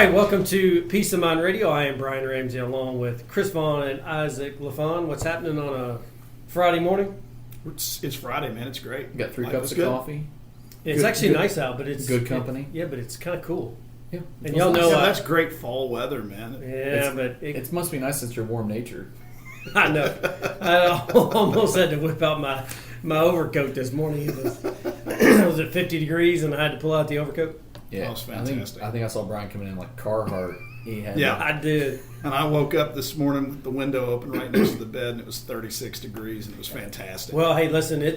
right, welcome to Peace of Mind Radio. I am Brian Ramsey along with Chris Vaughn and Isaac LaFon. What's happening on a Friday morning? It's Friday, man. It's great. You got 3 cups of coffee. It's actually nice out, but it's good company. But it's kind of cool. Yeah, and y'all know that's great fall weather, man. It must be nice since you're warm natured. I know. I almost had to whip out my overcoat this morning. It was at 50 degrees, and I had to pull out the overcoat. Yeah, that was fantastic. I think I saw Brian coming in like Carhartt. I did. And I woke up this morning with the window open right next to the bed, and it was 36 degrees, and it was fantastic. Well, hey, listen, it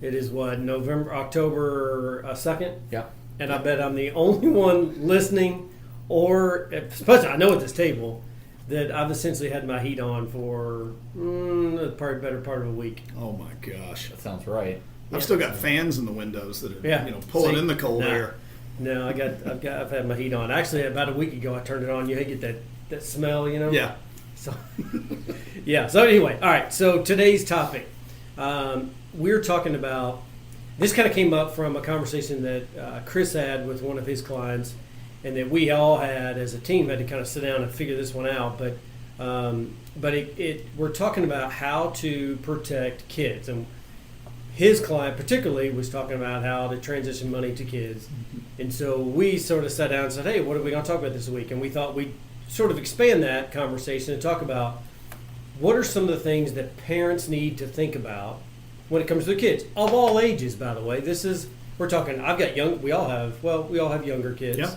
is what, October 2nd? Yeah. And I bet I'm the only one listening, or especially I know at this table, that I've essentially had my heat on for probably better part of a week. Oh my gosh, that sounds right. I've still got fans in the windows that are pulling in the cold air. No, I've had my heat on. Actually, about a week ago, I turned it on. You get that smell, Yeah. So So anyway, all right. So today's topic, we're talking about. This kind of came up from a conversation that Chris had with one of his clients, and that we all had as a team had to kind of sit down and figure this one out. But we're talking about how to protect kids, and his client particularly was talking about how to transition money to kids. Mm-hmm. And so we sort of sat down and said, hey, what are we going to talk about this week? And we thought we'd sort of expand that conversation and talk about what are some of the things that parents need to think about when it comes to their kids, of all ages, by the way. We're talking, we all have younger kids. Yep.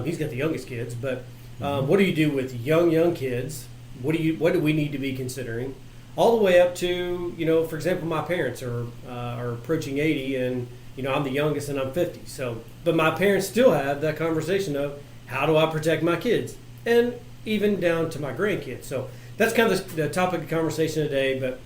He's got the youngest kids, but what do you do with young kids? What do we need to be considering? All the way up to, for example, my parents are approaching 80, and I'm the youngest and I'm 50. So, but my parents still have that conversation of how do I protect my kids, and even down to my grandkids. So that's kind of the topic of conversation today. But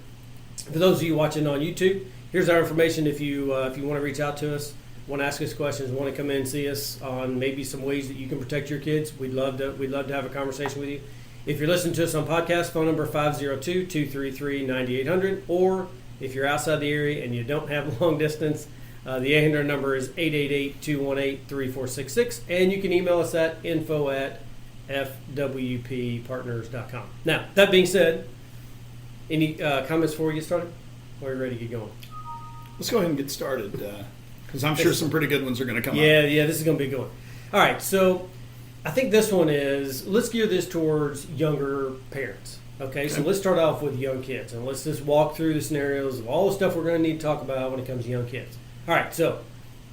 for those of you watching on YouTube, here's our information. If you want to reach out to us, want to ask us questions, want to come in and see us on maybe some ways that you can protect your kids, we'd love to have a conversation with you. If you're listening to us on podcast, phone number 502-233-9800, or if you're outside the area and you don't have long distance, the 800 number is 888-218-3466, and you can email us at info@fwppartners.com. Now, that being said, any comments before we get started? Or are you ready to get going? Let's go ahead and get started, because I'm sure some pretty good ones are going to come up. Yeah, this is going to be a good one. All right, so I think this one is, let's gear this towards younger parents. Okay, so let's start off with young kids, and let's just walk through the scenarios of all the stuff we're going to need to talk about when it comes to young kids. All right, so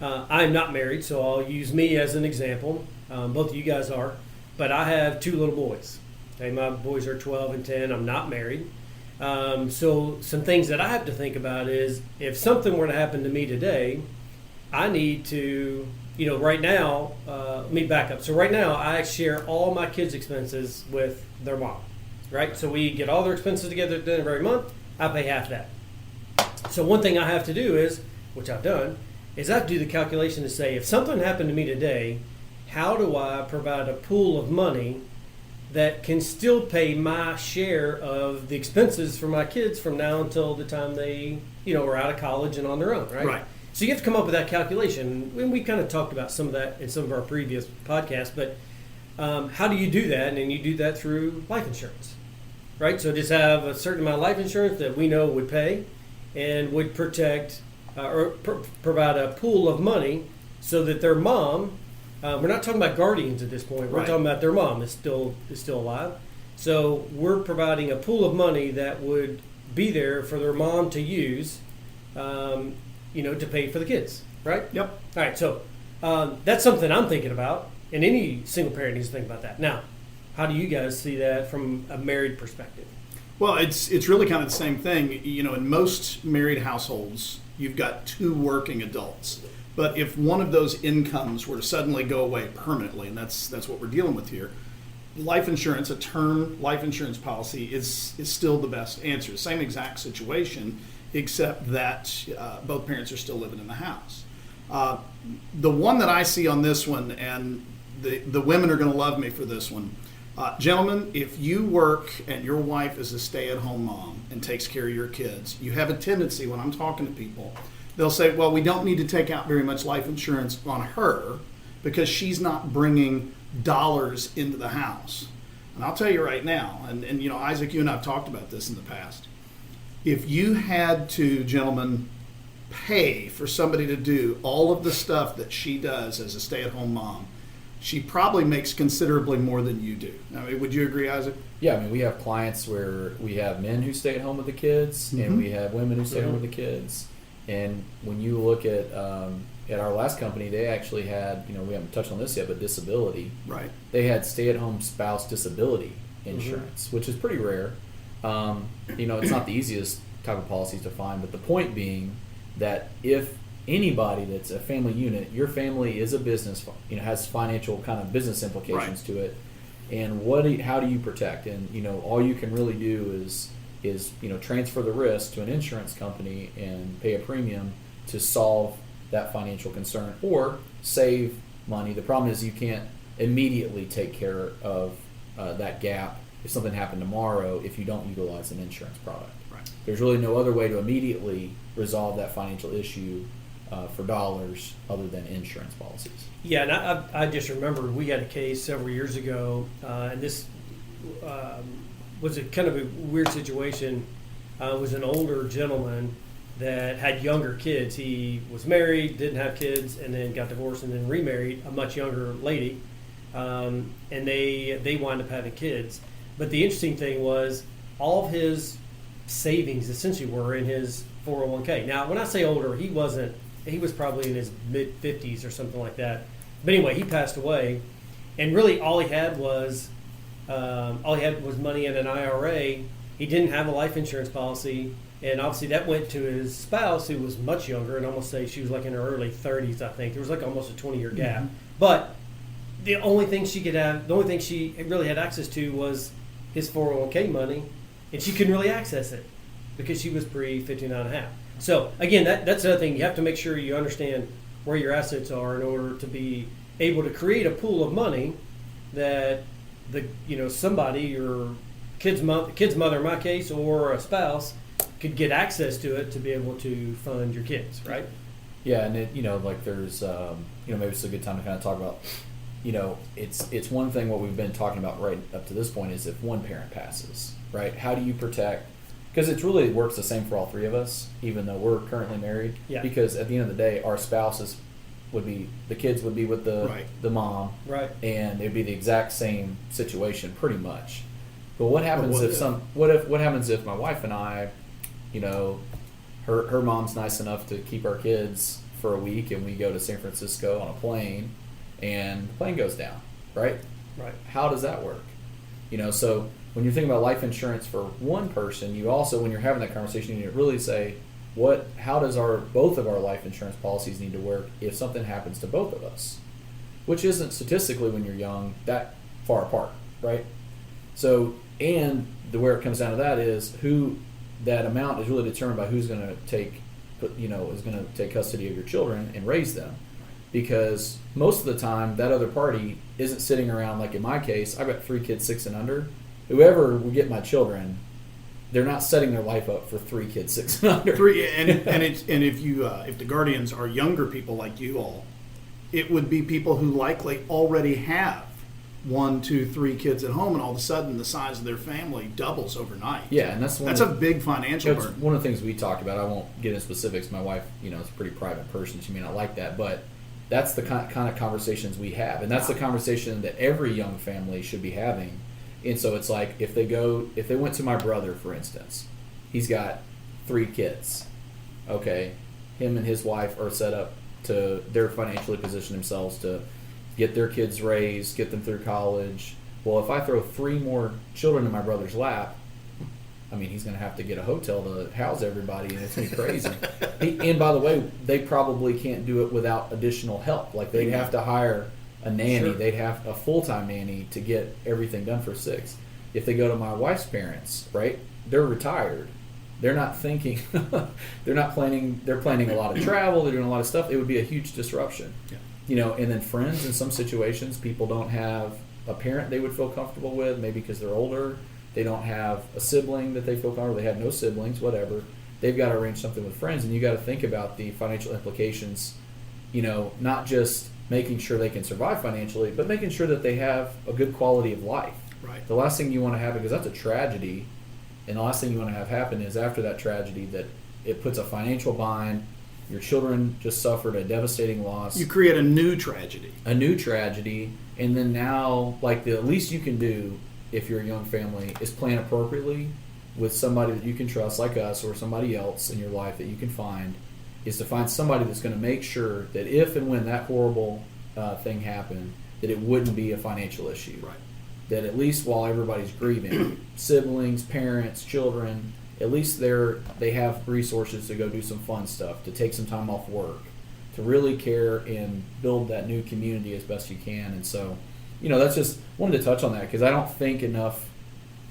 I'm not married, so I'll use me as an example. Both of you guys are, but I have 2 little boys. Okay, my boys are 12 and 10. I'm not married. So some things that I have to think about is if something were to happen to me today, I need to, right now, let me back up. So right now, I share all my kids' expenses with their mom, right? So we get all their expenses together at the end of every month. I pay half that. So one thing I have to do is, which I've done, is I have to do the calculation to say, if something happened to me today, how do I provide a pool of money that can still pay my share of the expenses for my kids from now until the time they, are out of college and on their own, right? Right. So you have to come up with that calculation. And we kind of talked about some of that in some of our previous podcasts, but how do you do that? And you do that through life insurance, right? So just have a certain amount of life insurance that we know would pay and would protect provide a pool of money so that their mom, we're not talking about guardians at this point, we're talking about their mom is still alive. So we're providing a pool of money that would be there for their mom to use, to pay for the kids, right? Yep. All right, so that's something I'm thinking about, and any single parent needs to think about that. Now, how do you guys see that from a married perspective? Well, it's really kind of the same thing. In most married households, you've got 2 working adults. But if one of those incomes were to suddenly go away permanently, and that's what we're dealing with here, life insurance, a term life insurance policy, is still the best answer. Same exact situation, except that both parents are still living in the house. The one that I see on this one, and the women are going to love me for this one, gentlemen, if you work and your wife is a stay-at-home mom and takes care of your kids, you have a tendency, when I'm talking to people, they'll say, well, we don't need to take out very much life insurance on her because she's not bringing dollars into the house. And I'll tell you right now, and Isaac, you and I have talked about this in the past. If you had to, gentlemen, pay for somebody to do all of the stuff that she does as a stay-at-home mom, she probably makes considerably more than you do. I mean, would you agree, Isaac? Yeah, I mean, we have clients where we have men who stay at home with the kids, and we have women who stay at home with the kids. And when you look at our last company, they actually had, we haven't touched on this yet, but disability. Right. They had stay-at-home spouse disability insurance, which is pretty rare. It's not the easiest type of policies to find, but the point being that if anybody that's a family unit, your family is a business, has financial kind of business implications to it, and how do you protect? And all you can really do is transfer the risk to an insurance company and pay a premium to solve that financial concern or save money. The problem is you can't immediately take care of that gap if something happened tomorrow if you don't utilize an insurance product. Right. There's really no other way to immediately resolve that financial issue for dollars other than insurance policies. Yeah, and I just remembered we had a case several years ago, and this was a kind of a weird situation. It was an older gentleman that had younger kids. He was married, didn't have kids, and then got divorced and then remarried a much younger lady, and they wound up having kids. But the interesting thing was all of his savings essentially were in his 401k. Now, when I say older, he was probably in his mid-50s or something like that. But anyway, he passed away, and really all he had was money in an IRA. He didn't have a life insurance policy, and obviously that went to his spouse, who was much younger, and almost say she was like in her early 30s, I think. There was like almost a 20-year gap. But the only thing she really had access to was his 401k money, and she couldn't really access it because she was pre-59 and a half. So again, that's the other thing. You have to make sure you understand where your assets are in order to be able to create a pool of money that somebody, your kid's mother in my case, or a spouse could get access to it to be able to fund your kids, right? Yeah, and there's maybe it's a good time to kind of talk about, it's one thing what we've been talking about right up to this point is if one parent passes, right? How do you protect? Because it really works the same for all three of us, even though we're currently married. Yeah. Because at the end of the day, our spouses the kids would be with the mom, right? And it'd be the exact same situation, pretty much. But what happens what happens if my wife and I, her mom's nice enough to keep our kids for a week, and we go to San Francisco on a plane, and the plane goes down, right? Right. How does that work? So when you're thinking about life insurance for one person, you also, when you're having that conversation, you need to really say, how does both of our life insurance policies need to work if something happens to both of us? Which isn't statistically, when you're young, that far apart, right? So, and where it comes down to that is that amount is really determined by who's going to take custody of your children and raise them. Because most of the time, that other party isn't sitting around, like in my case, I've got 3 kids, 6 and under. Whoever will get my children, they're not setting their life up for 3 kids, 6 and under. If the guardians are younger people like you all, it would be people who likely already have 1, 2, 3 kids at home, and all of a sudden the size of their family doubles overnight. Yeah, and that's a big financial burden. One of the things we talk about. I won't get into specifics. My wife, is a pretty private person. She may not like that, but that's the kind of conversations we have, and that's the conversation that every young family should be having. And so it's like if they went to my brother, for instance, he's got 3 kids. Okay, him and his wife are set up they're financially positioned themselves to get their kids raised, get them through college. Well, if I throw 3 more children in my brother's lap, I mean, he's going to have to get a hotel to house everybody, and it's going to be crazy. And by the way, they probably can't do it without additional help. Like, they'd have to hire a nanny. Sure. They'd have a full-time nanny to get everything done for 6. If they go to my wife's parents, right, they're retired. They're not thinking, they're not planning, they're planning a lot of travel, they're doing a lot of stuff. It would be a huge disruption. Yeah. And then friends, in some situations, people don't have a parent they would feel comfortable with, maybe because they're older. They don't have a sibling that they feel comfortable. They have no siblings, whatever. They've got to arrange something with friends, and you got to think about the financial implications. Not just making sure they can survive financially, but making sure that they have a good quality of life. Right. The last thing you want to have, because that's a tragedy, and the last thing you want to have happen is after that tragedy that it puts a financial bind. Your children just suffered a devastating loss. You create a new tragedy. And then now, like, the least you can do if you're a young family is plan appropriately with somebody that you can trust, like us, or somebody else in your life that you can find, is to find somebody that's going to make sure that if and when that horrible thing happened, that it wouldn't be a financial issue. Right. That at least while everybody's grieving, siblings, parents, children, at least they have resources to go do some fun stuff, to take some time off work, to really care and build that new community as best you can. And so, that's just wanted to touch on that because I don't think enough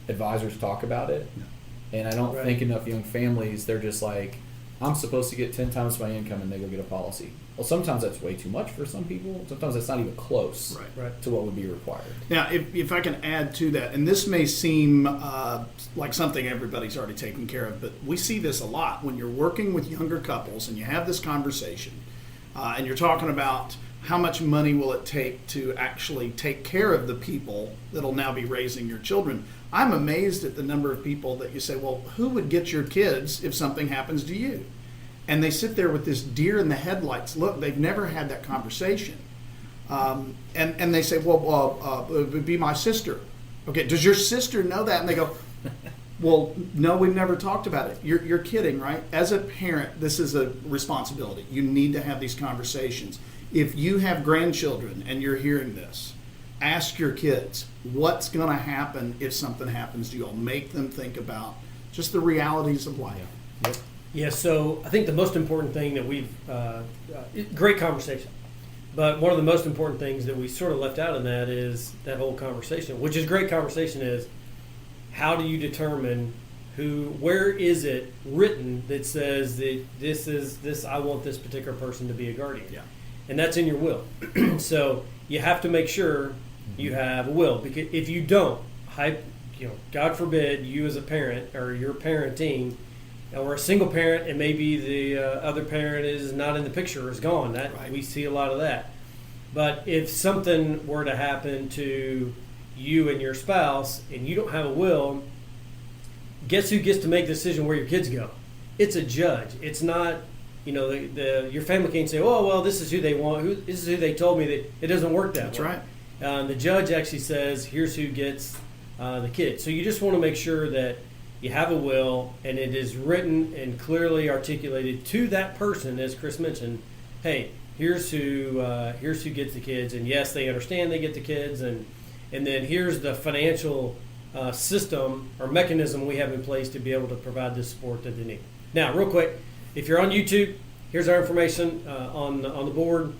advisors talk about it. No. And I don't Right. think enough young families, they're just like, I'm supposed to get 10 times my income and they go get a policy. Well, sometimes that's way too much for some people. Sometimes that's not even close Right. to what would be required. Now, if I can add to that, and this may seem like something everybody's already taken care of, but we see this a lot when you're working with younger couples and you have this conversation and you're talking about how much money will it take to actually take care of the people that'll now be raising your children. I'm amazed at the number of people that you say, well, who would get your kids if something happens to you? And they sit there with this deer in the headlights look. They've never had that conversation. And they say, well, it would be my sister. Okay, does your sister know that? And they go, well, no, we've never talked about it. You're kidding, right? As a parent, this is a responsibility. You need to have these conversations. If you have grandchildren and you're hearing this, ask your kids, what's going to happen if something happens to you all? Make them think about just the realities of life. Yep. Yeah, so I think the most important thing that we've, great conversation, but one of the most important things that we sort of left out in that is that whole conversation, which is great conversation, is how do you determine where is it written that says that this, I want this particular person to be a guardian. Yeah. And that's in your will. So you have to make sure you have a will, because if you don't, God forbid you as a parent or you're parenting, or a single parent and maybe the other parent is not in the picture or is gone. Right. We see a lot of that. But if something were to happen to you and your spouse and you don't have a will, guess who gets to make the decision where your kids go? It's a judge. It's not, your family can't say, oh, well, this is who they want. This is who they told me. That it doesn't work that That's way. right. The judge actually says, here's who gets the kids. So you just want to make sure that you have a will and it is written and clearly articulated to that person, as Chris mentioned. Hey, here's who gets the kids, and yes, they understand they get the kids, and then here's the financial system or mechanism we have in place to be able to provide the support that they need. Now, real quick, if you're on YouTube, here's our information on the board.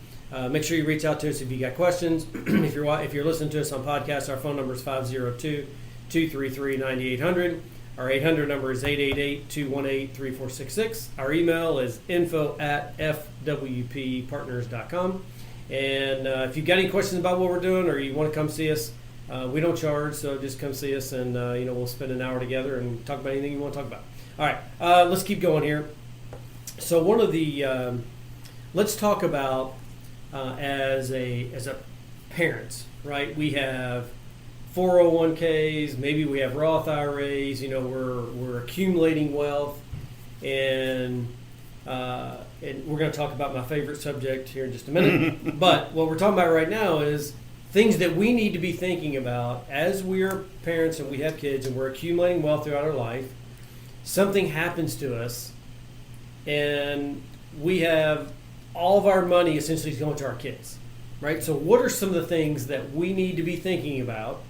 Make sure you reach out to us if you got questions. If you're listening to us on podcast, our phone number is 502-233-9800. Our 800 number is 888-218-3466. Our email is info@fwppartners.com. And if you've got any questions about what we're doing or you want to come see us, we don't charge, so just come see us and we'll spend an hour together and talk about anything you want to talk about. All right, let's keep going here. So one of the let's talk about as a parents, right? We have 401ks, maybe we have Roth IRAs. We're accumulating wealth, and we're going to talk about my favorite subject here in just a minute. But what we're talking about right now is things that we need to be thinking about as we're parents and we have kids and we're accumulating wealth throughout our life. Something happens to us, and we have all of our money essentially going to our kids, right? So what are some of the things that we need to be thinking about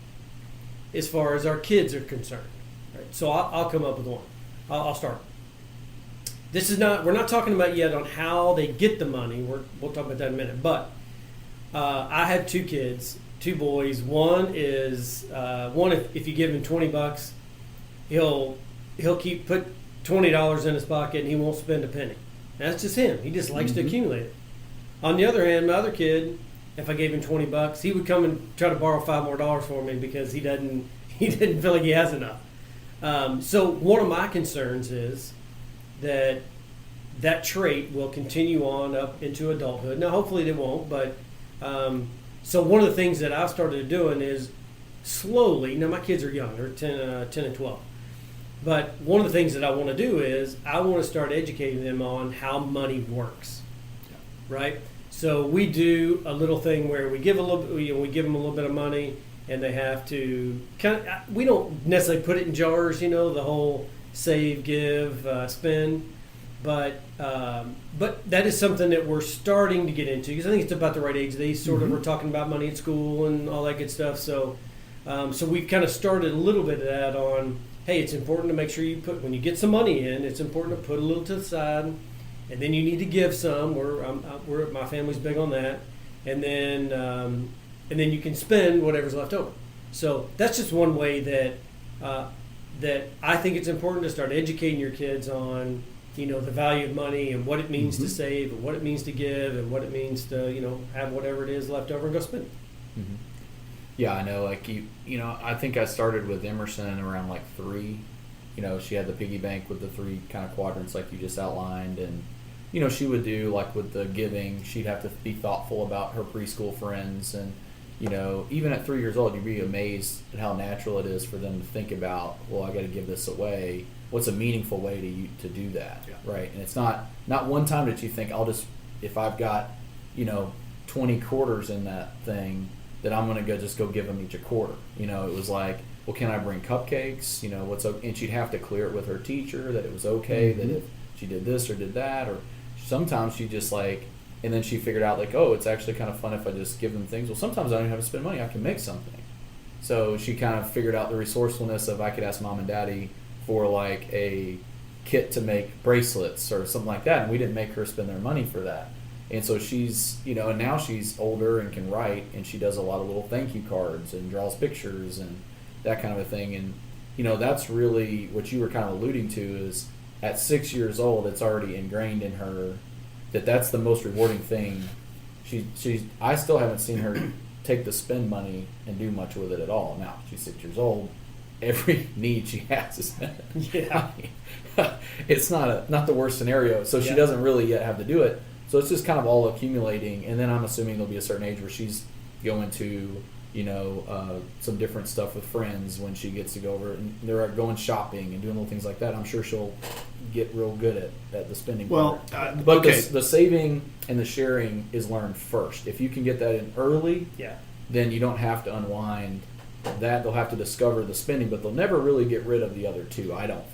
as far as our kids are concerned? Right? So I'll come up with one. I'll start. We're not talking about yet on how they get the money. We'll talk about that in a minute. But I have two kids, two boys. One is if you give him $20, he'll put $20 in his pocket and he won't spend a penny. That's just him. He just likes to accumulate it. On the other hand, my other kid, if I gave him $20, he would come and try to borrow $5 more for me because he didn't feel like he has enough. So one of my concerns is that trait will continue on up into adulthood. Now, hopefully they won't, but So one of the things that I've started doing is slowly. Now my kids are young; they're 10 and 12. But one of the things that I want to do is I want to start educating them on how money works, right? So we do a little thing where we give them a little bit of money, and they have to we don't necessarily put it in jars, the whole save, give, spend, but that is something that we're starting to get into because I think it's about the right age. They sort of were talking about money at school and all that good stuff. So we've kind of started a little bit of that on. Hey, it's important to make sure when you get some money in, it's important to put a little to the side, and then you need to give some. My family's big on that, and then you can spend whatever's left over. So that's just one way that I think it's important to start educating your kids on, the value of money and what it means to save and what it means to give and what it means to, have whatever it is left over and go spend it. Mm-hmm. Yeah, I know. Like I think I started with Emerson around like 3. She had the piggy bank with the 3 kind of quadrants like you just outlined, and she would do like with the giving. She'd have to be thoughtful about her preschool friends, and even at 3 years old, you'd be amazed at how natural it is for them to think about, well, I got to give this away. What's a meaningful way to do that, right? And it's not one time that you think if I've got 20 quarters in that thing, that I'm going to just go give them each a quarter. It was like, well, can I bring cupcakes? And she'd have to clear it with her teacher that it was okay that if she did this or did that, or sometimes she just and then she figured out it's actually kind of fun if I just give them things. Well, sometimes I don't even have to spend money. I can make something. So she kind of figured out the resourcefulness of I could ask mom and daddy for a kit to make bracelets or something like that, and we didn't make her spend their money for that. And so she's, and now she's older and can write, and she does a lot of little thank you cards and draws pictures and that kind of a thing. And, that's really what you were kind of alluding to is at 6 years old, it's already ingrained in her that's the most rewarding thing. I still haven't seen her take the spend money and do much with it at all. Now, she's 6 years old. Every need she has is money. It's not the worst scenario. So she doesn't really yet have to do it. So it's just kind of all accumulating, and then I'm assuming there'll be a certain age where she's going to, some different stuff with friends when she gets to go over, and they're going shopping and doing little things like that. I'm sure she'll get real good at the spending. Well, but okay. the saving and the sharing is learned first. If you can get that in early, then you don't have to unwind that. They'll have to discover the spending, but they'll never really get rid of the other two.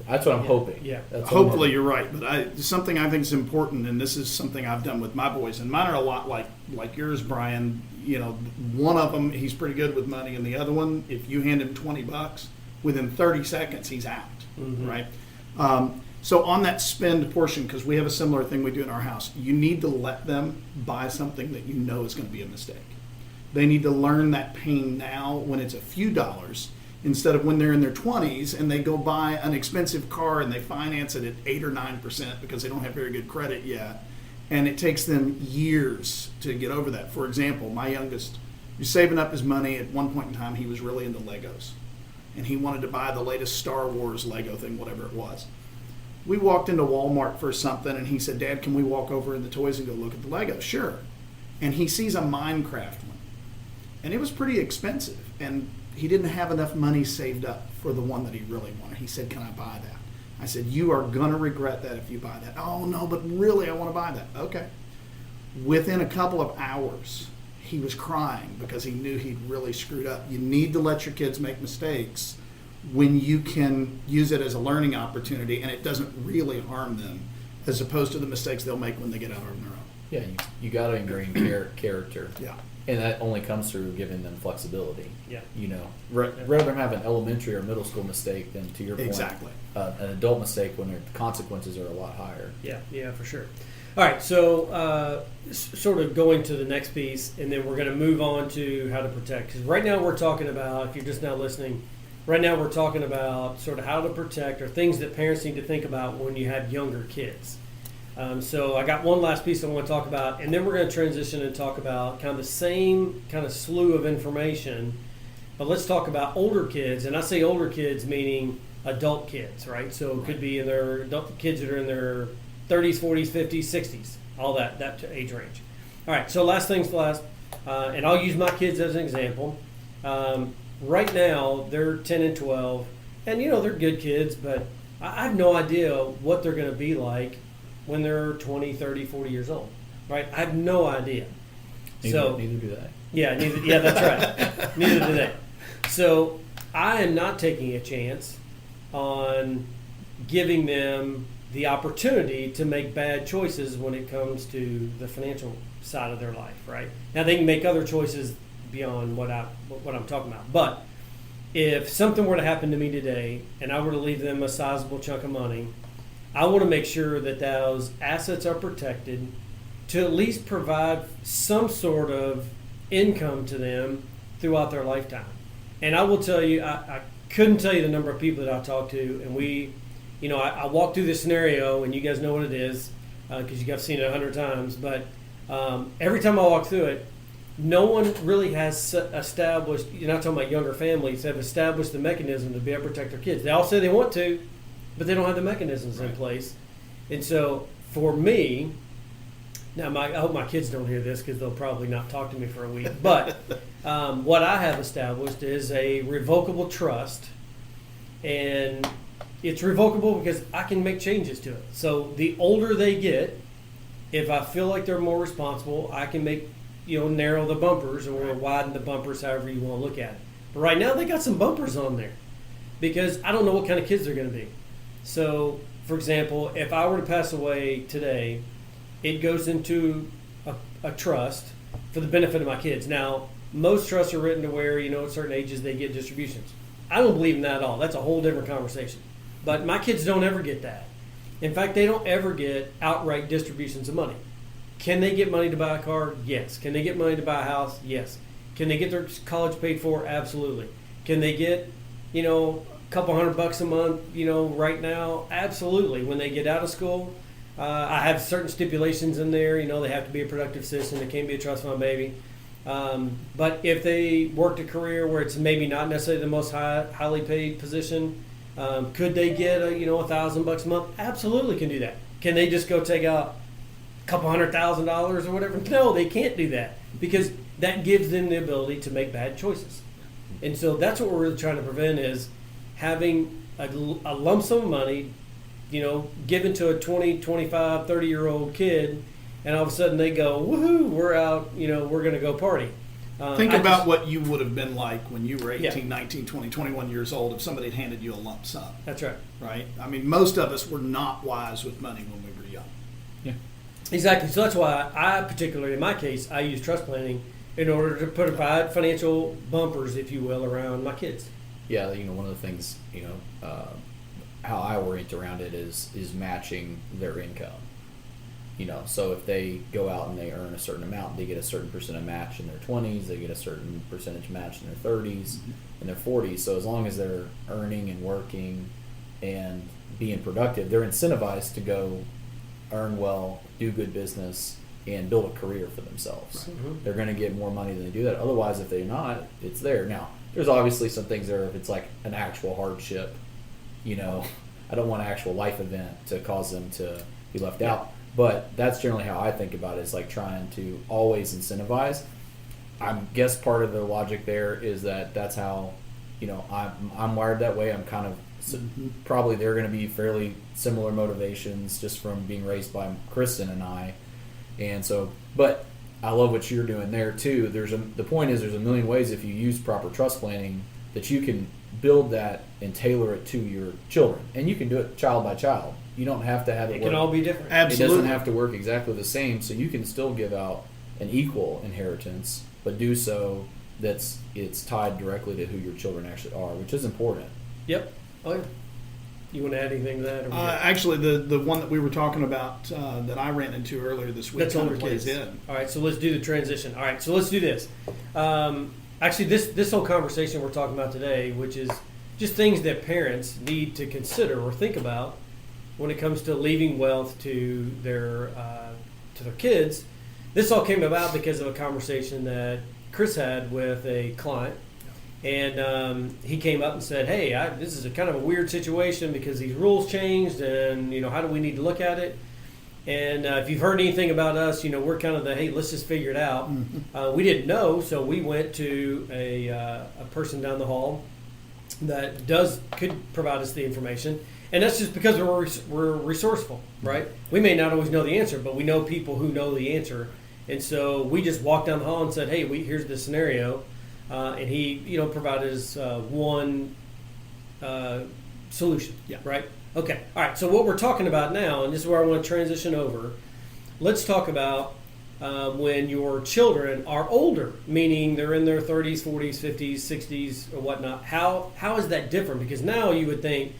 That's what I'm hoping. Yeah. Hopefully you're right, but something I think is important, and this is something I've done with my boys, and mine are a lot like yours, Brian. One of them, he's pretty good with money, and the other one, if you hand him $20, within 30 seconds he's out, right? So on that spend portion, because we have a similar thing we do in our house, you need to let them buy something that is going to be a mistake. They need to learn that pain now when it's a few dollars instead of when they're in their 20s and they go buy an expensive car and they finance it at 8 or 9% because they don't have very good credit yet. And it takes them years to get over that. For example, my youngest was saving up his money. At one point in time, he was really into Legos. And he wanted to buy the latest Star Wars Lego thing, whatever it was. We walked into Walmart for something, and he said, Dad, can we walk over in the toys and go look at the Legos? Sure. And he sees a Minecraft one. And it was pretty expensive. And he didn't have enough money saved up for the one that he really wanted. He said, can I buy that? I said, you are going to regret that if you buy that. Oh, no, but really, I want to buy that. Okay. Within a couple of hours, he was crying because he knew he'd really screwed up. You need to let your kids make mistakes when you can use it as a learning opportunity and it doesn't really harm them, as opposed to the mistakes they'll make when they get out on their own. Yeah, you got to ingrain character. Yeah. And that only comes through giving them flexibility. Yeah. Rather than have an elementary or middle school mistake than, to your point, exactly, an adult mistake when the consequences are a lot higher. Yeah, for sure. All right, so sort of going to the next piece, and then we're going to move on to how to protect. Because right now we're talking about, if you're just now listening, right now we're talking about sort of how to protect or things that parents need to think about when you have younger kids. So I got one last piece I want to talk about, and then we're going to transition and talk about kind of the same kind of slew of information, but let's talk about older kids. And I say older kids meaning adult kids, right? So it could be in their adult kids that are in their 30s, 40s, 50s, 60s, all that age range. All right, so last things last. and I'll use my kids as an example. Right now, they're 10 and 12, and they're good kids, but I have no idea what they're going to be like when they're 20, 30, 40 years old. Right? I have no idea. Neither do they. Yeah, that's right. Neither do they. So I am not taking a chance on giving them the opportunity to make bad choices when it comes to the financial side of their life, right? Now they can make other choices beyond what I'm talking about. But if something were to happen to me today and I were to leave them a sizable chunk of money, I want to make sure that those assets are protected to at least provide some sort of income to them throughout their lifetime. And I will tell you, I couldn't tell you the number of people that I talked to, and I walked through this scenario, and you guys know what it is because you guys have seen it 100 times. But every time I walk through it, no one really has established. You're not talking about younger families have established the mechanism to be able to protect their kids. They all say they want to, but they don't have the mechanisms in place. And so for me, now I hope my kids don't hear this because they'll probably not talk to me for a week. But what I have established is a revocable trust, and it's revocable because I can make changes to it. So the older they get, if I feel like they're more responsible, I can make narrow the bumpers or widen the bumpers, however you want to look at it. But right now they got some bumpers on there because I don't know what kind of kids they're going to be. So, for example, if I were to pass away today, it goes into a trust for the benefit of my kids. Now, most trusts are written to where, at certain ages they get distributions. I don't believe in that at all. That's a whole different conversation. But my kids don't ever get that. In fact, they don't ever get outright distributions of money. Can they get money to buy a car? Yes. Can they get money to buy a house? Yes. Can they get their college paid for? Absolutely. Can they get, a couple $100 a month, right now? Absolutely. When they get out of school, I have certain stipulations in there. They have to be a productive citizen. They can't be a trust fund baby. But if they worked a career where it's maybe not necessarily the most highly paid position, could they get $1,000 a month? Absolutely can do that. Can they just go take out a couple $100,000 or whatever? No, they can't do that because that gives them the ability to make bad choices. And so that's what we're really trying to prevent is having a lump sum of money, given to a 20, 25, 30-year-old kid, and all of a sudden they go, woohoo, we're out, we're going to go party. Think about what you would have been like when you were 18, 19, 20, 21 years old if somebody had handed you a lump sum. That's right. Right? I mean, most of us were not wise with money when we were young. Yeah. Exactly. So that's why I particularly, in my case, I use trust planning in order to provide financial bumpers, if you will, around my kids. Yeah, one of the things, how I orient around it is matching their income. So if they go out and they earn a certain amount, they get a certain percent of match in their 20s, they get a certain percentage match in their 30s, and their 40s. So as long as they're earning and working and being productive, they're incentivized to go earn well, do good business, and build a career for themselves. Right. Mm-hmm. They're going to get more money than they do that. Otherwise, if they're not, it's there. Now, there's obviously some things there if it's like an actual hardship, I don't want an actual life event to cause them to be left out. But that's generally how I think about it, is like trying to always incentivize. I guess part of the logic there is that that's how, I'm wired that way. I'm kind of probably they're going to be fairly similar motivations just from being raised by Kristen and I. And so, but I love what you're doing there too. The point is there's a million ways if you use proper trust planning that you can build that and tailor it to your children. And you can do it child by child. You don't have to have it It work. can all be different. Absolutely. It doesn't have to work exactly the same, so you can still give out an equal inheritance, but do so it's tied directly to who your children actually are, which is important. Yep. Oh, yeah. You want to add anything to that? Or Actually, the one that we were talking about that I ran into earlier this week That's kind older of plays kids. in. All right, so let's do the transition. All right, so let's do this. Actually, this whole conversation we're talking about today, which is just things that parents need to consider or think about when it comes to leaving wealth to their kids. This all came about because of a conversation that Chris had with a client. And he came up and said, hey, this is a kind of a weird situation because these rules changed and, how do we need to look at it? And if you've heard anything about us, we're kind of the, hey, let's just figure it out. We didn't know, so we went to a person down the hall that could provide us the information. And that's just because we're resourceful, right? We may not always know the answer, but we know people who know the answer. And so we just walked down the hall and said, hey, here's the scenario. And he, provided us one solution, right? Okay, all right, so what we're talking about now, and this is where I want to transition over, let's talk about when your children are older, meaning they're in their 30s, 40s, 50s, 60s, or whatnot. How is that different? Because now you would think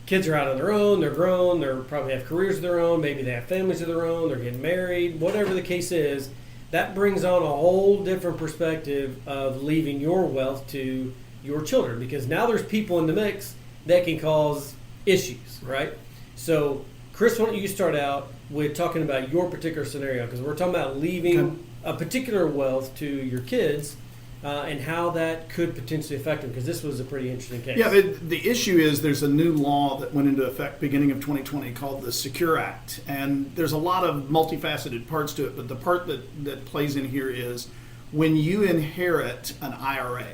kids are out on their own, they're grown, they probably have careers of their own, maybe they have families of their own, they're getting married, whatever the case is, that brings on a whole different perspective of leaving your wealth to your children, because now there's people in the mix that can cause issues, right? So, Chris, why don't you start out with talking about your particular scenario, because we're talking about leaving a particular wealth to your kids and how that could potentially affect them, because this was a pretty interesting case. Yeah, the issue is there's a new law that went into effect beginning of 2020 called the Secure Act, and there's a lot of multifaceted parts to it, but the part that plays in here is when you inherit an IRA.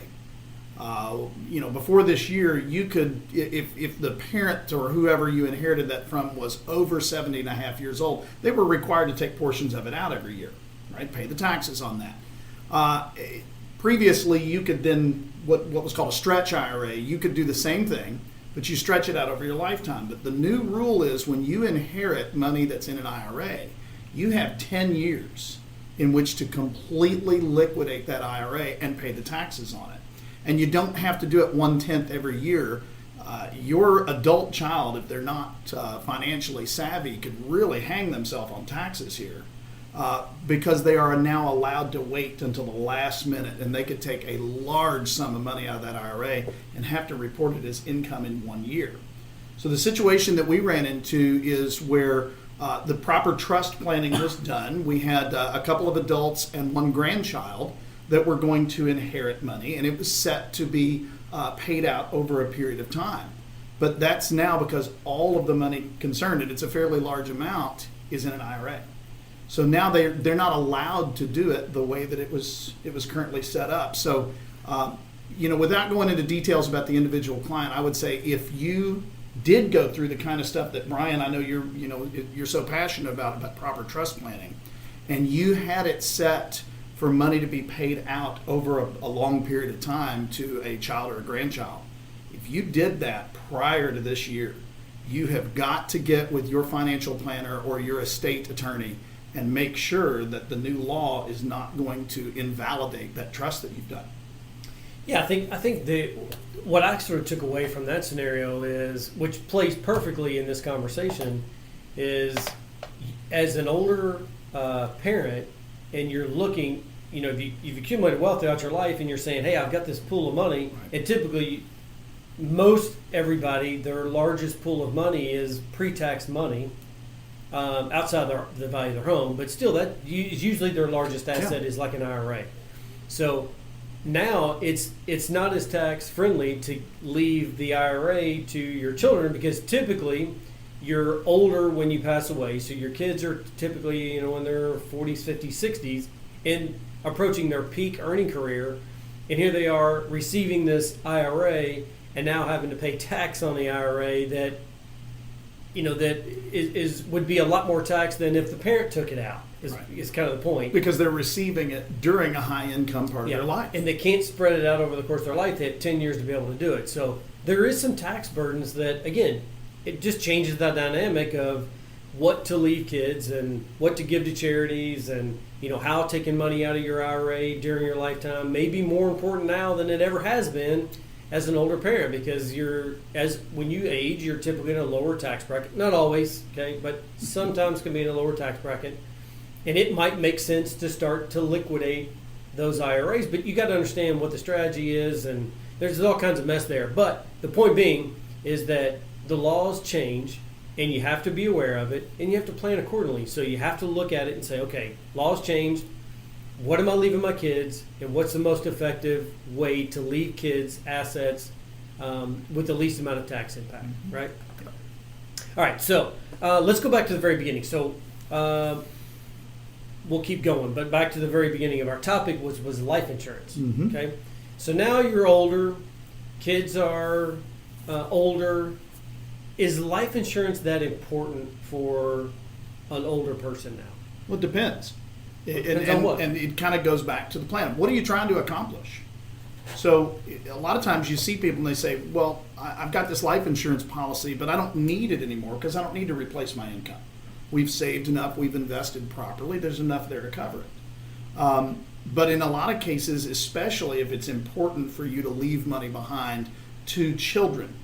Before this year, you could, if the parent or whoever you inherited that from was over 70 and a half years old, they were required to take portions of it out every year, right? Pay the taxes on that. Previously, you could then, what was called a stretch IRA, you could do the same thing, but you stretch it out over your lifetime. But the new rule is when you inherit money that's in an IRA, you have 10 years in which to completely liquidate that IRA and pay the taxes on it. And you don't have to do it 1/10 every year. Your adult child, if they're not financially savvy, could really hang themselves on taxes here because they are now allowed to wait until the last minute, and they could take a large sum of money out of that IRA and have to report it as income in 1 year. So the situation that we ran into is where the proper trust planning was done. We had a couple of adults and one grandchild that were going to inherit money, and it was set to be paid out over a period of time. But that's now because all of the money concerned, and it's a fairly large amount, is in an IRA. So now they're not allowed to do it the way that it was currently set up. So, without going into details about the individual client, I would say if you did go through the kind of stuff that Brian, I know you're so passionate about proper trust planning, and you had it set for money to be paid out over a long period of time to a child or a grandchild. If you did that prior to this year, you have got to get with your financial planner or your estate attorney and make sure that the new law is not going to invalidate that trust that you've done. Yeah, I think what I sort of took away from that scenario is, which plays perfectly in this conversation, is as an older parent, and you're looking, you've accumulated wealth throughout your life, and you're saying, hey, I've got this pool of money, and typically most everybody, their largest pool of money is pre-tax money outside the value of their home, but still that is usually their largest asset is like an IRA. So now it's not as tax friendly to leave the IRA to your children, because typically you're older when you pass away, so your kids are typically in their 40s, 50s, 60s, and approaching their peak earning career, and here they are receiving this IRA and now having to pay tax on the IRA that would be a lot more tax than if the parent took it out. Is kind of the point, because they're receiving it during a high income part of their life, and they can't spread it out over the course of their life. They have 10 years to be able to do it. So there is some tax burdens that, again, it just changes the dynamic of what to leave kids and what to give to charities, and how taking money out of your IRA during your lifetime may be more important now than it ever has been as an older parent, because when you age, you're typically in a lower tax bracket. Not always, okay, but sometimes can be in a lower tax bracket, and it might make sense to start to liquidate those IRAs. But you got to understand what the strategy is, and there's all kinds of mess there. But the point being is that the laws change, and you have to be aware of it, and you have to plan accordingly. So you have to look at it and say, okay, laws changed. What am I leaving my kids, and what's the most effective way to leave kids assets with the least amount of tax impact, right? All right, so let's go back to the very beginning. So we'll keep going. But back to the very beginning of our topic was life insurance. Mhm. Okay, so now you're older, kids are older. Is life insurance that important for an older person now? Well, it depends. Depends on what? And it kind of goes back to the plan. What are you trying to accomplish? So a lot of times you see people and they say, well, I've got this life insurance policy, but I don't need it anymore because I don't need to replace my income. We've saved enough, we've invested properly, there's enough there to cover it. But in a lot of cases, especially if it's important for you to leave money behind to children,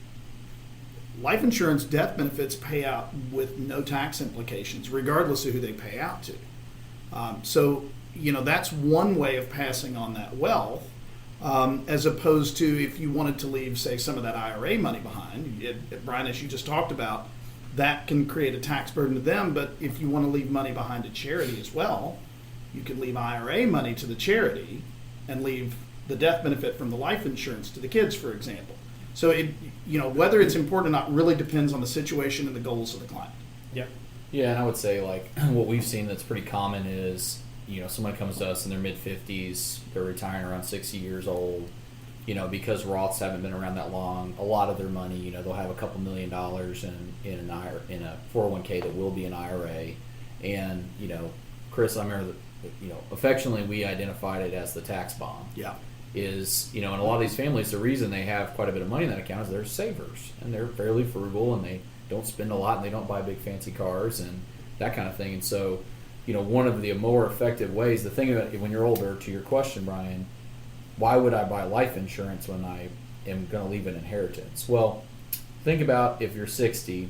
life insurance death benefits pay out with no tax implications, regardless of who they pay out to. So, that's one way of passing on that wealth, as opposed to if you wanted to leave, say, some of that IRA money behind. Brian, as you just talked about, that can create a tax burden to them, but if you want to leave money behind to charity as well, you could leave IRA money to the charity and leave the death benefit from the life insurance to the kids, for example. So whether it's important or not really depends on the situation and the goals of the client. Yep. Yeah, and I would say what we've seen that's pretty common is someone comes to us in their mid-50s, they're retiring around 60 years old. Because Roths haven't been around that long, a lot of their money, they'll have a couple $1 million in a 401k that will be an IRA, and Chris, I remember affectionately we identified it as the tax bomb. Yeah. Is in a lot of these families, the reason they have quite a bit of money in that account is they're savers and they're fairly frugal and they don't spend a lot and they don't buy big fancy cars and that kind of thing. And so, one of the more effective ways, the thing about when you're older, to your question, Brian, why would I buy life insurance when I am going to leave an inheritance? Well, think about if you're 60,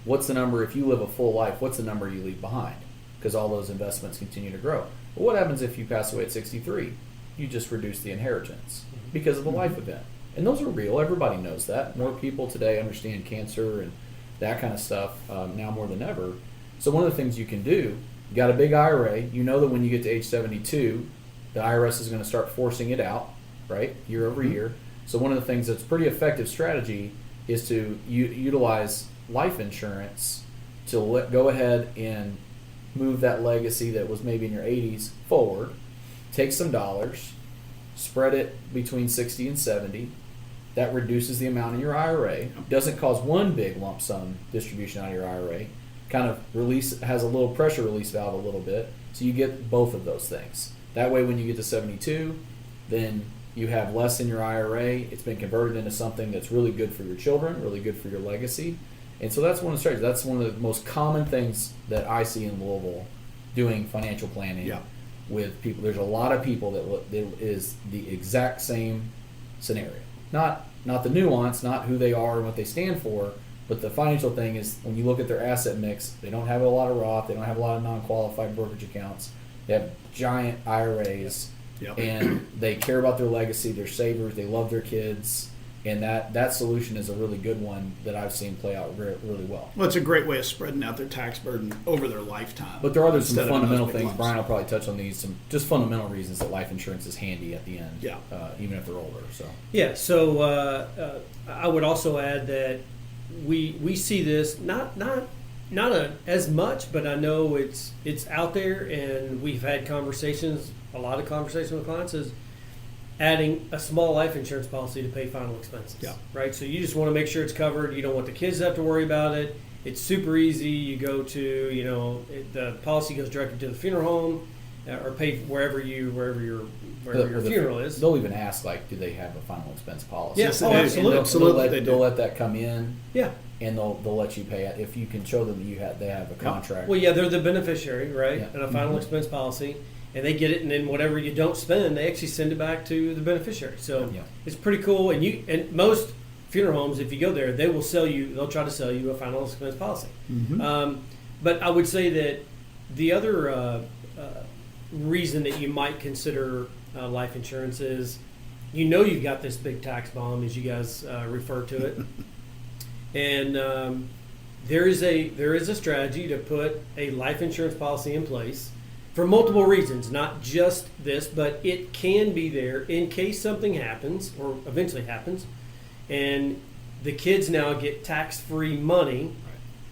what's the number, if you live a full life, what's the number you leave behind? Because all those investments continue to grow. Well, what happens if you pass away at 63? You just reduce the inheritance because of a life event. And those are real. Everybody knows that. More people today understand cancer and that kind of stuff now more than ever. So one of the things you can do, you got a big IRA. You know that when you get to age 72, the IRS is going to start forcing it out, right, year over year. So one of the things that's pretty effective strategy is to utilize life insurance to go ahead and move that legacy that was maybe in your 80s forward. Take some dollars, spread it between 60 and 70. That reduces the amount in your IRA. Doesn't cause one big lump sum distribution out of your IRA. Kind of has a little pressure release valve a little bit. So you get both of those things. That way when you get to 72, then you have less in your IRA. It's been converted into something that's really good for your children, really good for your legacy. And so that's one of the strategies. That's one of the most common things that I see in Louisville doing financial planning. Yeah. With people, there's a lot of people that is the exact same scenario. Not the nuance, not who they are and what they stand for, but the financial thing is when you look at their asset mix, they don't have a lot of Roth, they don't have a lot of non-qualified brokerage accounts. They have giant IRAs, Yep. and they care about their legacy. They're savers. They love their kids, and that solution is a really good one that I've seen play out really well. Well, it's a great way of spreading out their tax burden over their lifetime. But there are some instead of in fundamental those big things. lumps. Brian will probably touch on these. Some just fundamental reasons that life insurance is handy at the end. Yeah. Even if they're older. So. Yeah. So I would also add that we see this not as much, but I know it's out there, and we've had a lot of conversations with clients is adding a small life insurance policy to pay final expenses. Yeah. Right. So you just want to make sure it's covered. You don't want the kids to have to worry about it. It's super easy. You go to the policy goes directly to the funeral home, or paid wherever your funeral is. They'll even ask do they have a final expense policy? Yes, they do. absolutely. They'll let that come in. Yeah. And they'll let you pay it if you can show them they have a contract. Well, yeah, they're the beneficiary, right? Yeah. And a final expense policy, and they get it, and then whatever you don't spend, they actually send it back to the beneficiary. So Yeah. it's pretty cool. And most funeral homes, if you go there, they'll try to sell you a final expense policy. Mm-hmm. But I would say that the other reason that you might consider life insurance is, you've got this big tax bomb, as you guys refer to it. And there is a strategy to put a life insurance policy in place for multiple reasons, not just this, but it can be there in case something happens or eventually happens, and the kids now get tax-free money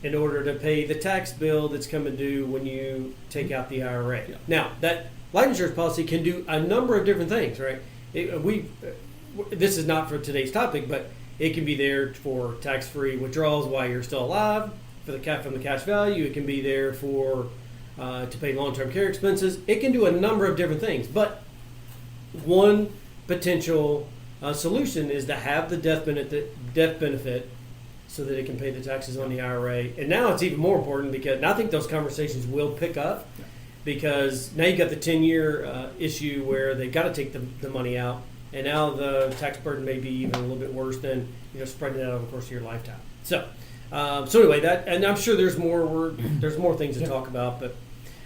in order to pay the tax bill that's coming due when you take out the IRA. Yeah. Now, that life insurance policy can do a number of different things, right? This is not for today's topic, but it can be there for tax-free withdrawals while you're still alive from the cash value. It can be there for to pay long-term care expenses. It can do a number of different things, but one potential solution is to have the death benefit so that it can pay the taxes on the IRA. And now it's even more important because now I think those conversations will pick up because now you've got the 10-year issue where they've got to take the money out, and now the tax burden may be even a little bit worse than spreading it out over the course of your lifetime. So anyway, and I'm sure there's more things to talk about, but.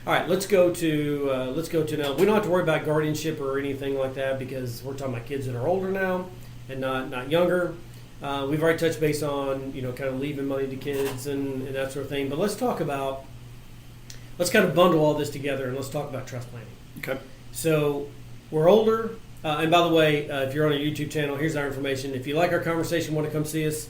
All right, let's go to now. We don't have to worry about guardianship or anything like that because we're talking about kids that are older now and not younger. We've already touched base on kind of leaving money to kids and that sort of thing. But let's kind of bundle all this together and let's talk about trust planning. Okay. So we're older, and by the way, if you're on our YouTube channel, here's our information. If you like our conversation, want to come see us,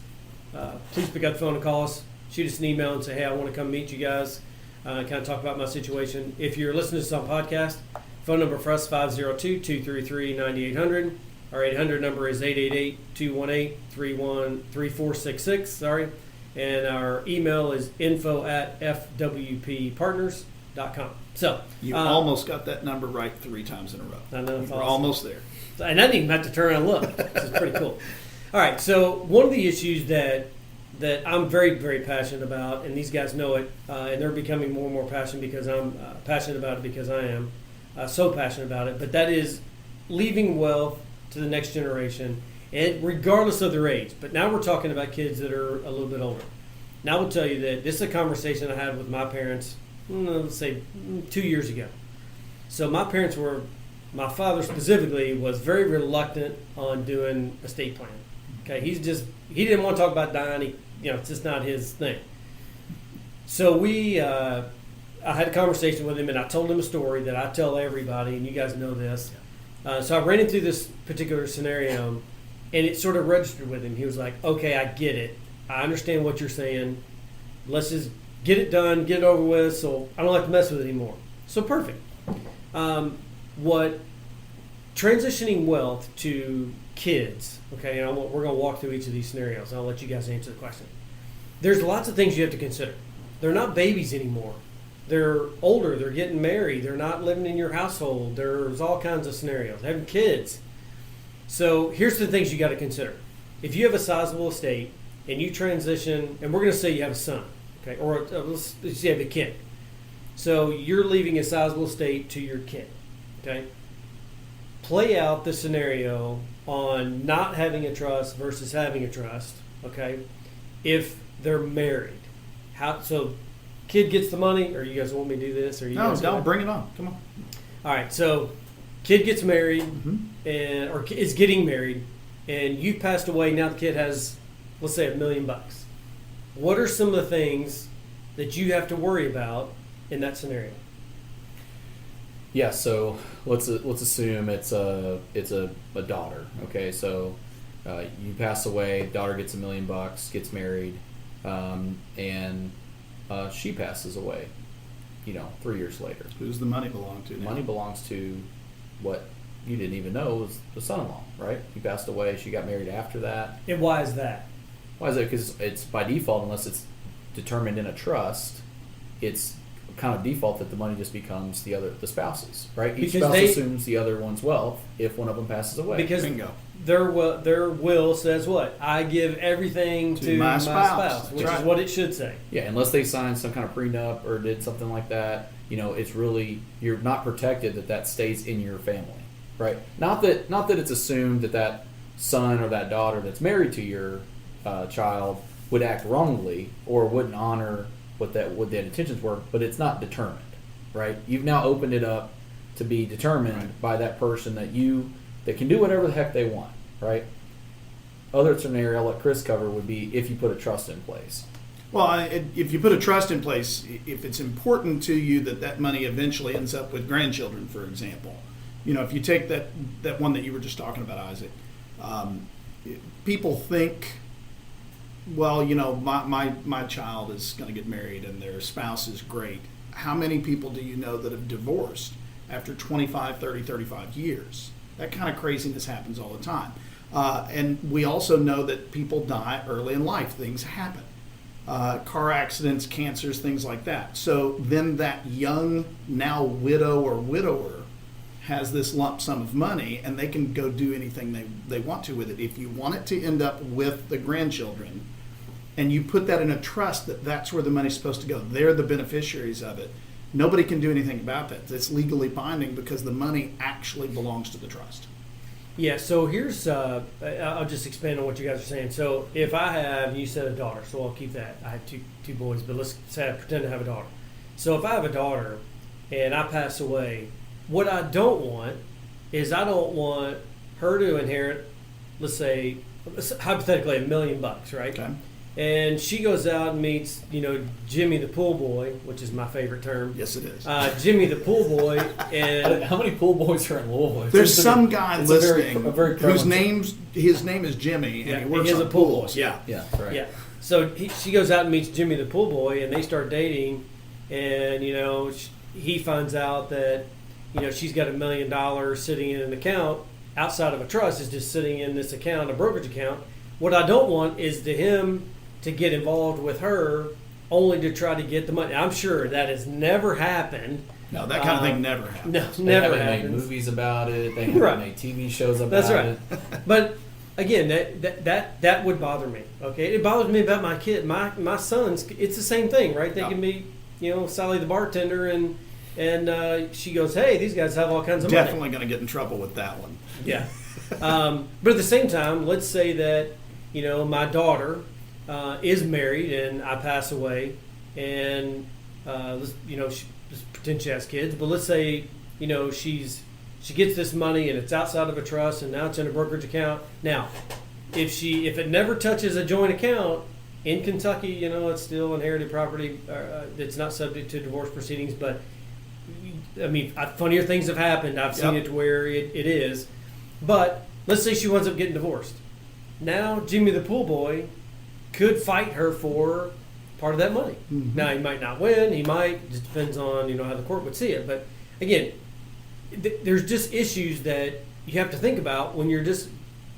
please pick up the phone and call us. Shoot us an email and say, hey, I want to come meet you guys. Kind of talk about my situation. If you're listening to this on podcast, phone number for us 502-233-9800. Our 800 number is 888-218-3466. Sorry, and our email is info@fwppartners.com. So you almost got that number right 3 times in a row. I know, we're almost there, and I didn't even have to turn around and look. This is pretty cool. All right, so one of the issues that I'm very, very passionate about, and these guys know it, and they're becoming more and more passionate because I'm passionate about it because I am so passionate about it, but that is leaving wealth to the next generation, and regardless of their age. But now we're talking about kids that are a little bit older. Now I will tell you that this is a conversation I had with my parents, let's say 2 years ago. So my father specifically was very reluctant on doing estate planning. Okay, he didn't want to talk about dying. It's just not his thing. So I had a conversation with him, and I told him a story that I tell everybody, and you guys know this. So I ran him through this particular scenario, and it sort of registered with him. He was like, okay, I get it. I understand what you're saying. Let's just get it done, get it over with, so I don't have to mess with it anymore. So perfect. What transitioning wealth to kids, okay, and we're going to walk through each of these scenarios. I'll let you guys answer the question. There's lots of things you have to consider. They're not babies anymore. They're older. They're getting married. They're not living in your household. There's all kinds of scenarios. Having kids. So here's the things you got to consider. If you have a sizable estate and you transition, and we're going to say you have a son, okay, or let's say you have a kid. So you're leaving a sizable estate to your kid, okay? Play out the scenario on not having a trust versus having a trust, okay? If they're married, so kid gets the money, or you guys want me to do this, or you guys don't bring it on. Come on. All right, so kid gets married, or is getting married, and you passed away. Now the kid has, let's say, $1 million. What are some of the things that you have to worry about in that scenario? Yeah, so let's assume it's a daughter. Okay, so you pass away, daughter gets $1 million, gets married, and she passes away. 3 years later. Who's the money belong to? The money belongs to what you didn't even know was the son-in-law, right? He passed away. She got married after that. And why is that? Why is it? Because it's by default, unless it's determined in a trust, it's kind of default that the money just becomes the spouse's, right? Each spouse assumes the other one's wealth if one of them passes away. Because bingo. Their will says what? I give everything to my spouse, which is what it should say. Yeah, unless they signed some kind of prenup or did something like that, it's really, you're not protected that stays in your family, right? Not that it's assumed that son or that daughter that's married to your child would act wrongly or wouldn't honor what the intentions were, but it's not determined, right? You've now opened it up to be determined by that person that can do whatever the heck they want, right? Other scenario I'll let Chris cover would be if you put a trust in place. Well, if you put a trust in place, if it's important to you that money eventually ends up with grandchildren, for example, if you take that one that you were just talking about, Isaac, people think well, you know, my child is going to get married and their spouse is great. How many people do you know that have divorced after 25, 30, 35 years? That kind of craziness happens all the time. And we also know that people die early in life. Things happen. Car accidents, cancers, things like that. So then that young, now widow or widower has this lump sum of money, and they can go do anything they want to with it. If you want it to end up with the grandchildren, and you put that in a trust that's where the money's supposed to go, they're the beneficiaries of it. Nobody can do anything about that. It's legally binding because the money actually belongs to the trust. Yeah, so here's, I'll just expand on what you guys are saying. So if I have, you said a daughter, so I'll keep that. I have two boys, but let's say I pretend to have a daughter. So if I have a daughter and I pass away, what I don't want is I don't want her to inherit, let's say, hypothetically, $1 million, right? Okay. And she goes out and meets, Jimmy the pool boy, which is my favorite term. Yes, it is. Jimmy the pool boy, and How many pool boys are in Louisville? There's some guy listening a very whose prevalent- his name is Jimmy, and Yeah, he and works he has on a pool boy. pools. Yeah. Yeah, right. yeah. So she goes out and meets Jimmy the pool boy, and they start dating, and he finds out that she's got $1 million sitting in an account outside of a trust. Is just sitting in this account, a brokerage account. What I don't want is him to get involved with her only to try to get the money. I'm sure that has never happened. No, that kind of thing never happens. No, They never haven't made happens. movies about it. They haven't Right. made TV shows about That's right. it. But again, that would bother me. Okay, it bothers me about my kid. My sons. It's the same thing, right? They Yeah. can be, Sally the bartender, and she goes, "Hey, these guys have all kinds of money." Definitely going to get in trouble with that one. Yeah. But at the same time, let's say that my daughter is married and I pass away, and let's pretend she has kids, but let's say she gets this money and it's outside of a trust and now it's in a brokerage account. Now, if it never touches a joint account in Kentucky, it's still inherited property. It's not subject to divorce proceedings, but I mean, funnier things have happened. I've seen Yep. it to where it is. But let's say she winds up getting divorced. Now, Jimmy the pool boy could fight her for part of that money. Mhm. Now, he might not win. He might. It just depends on how the court would see it. But again, there's just issues that you have to think about when you're just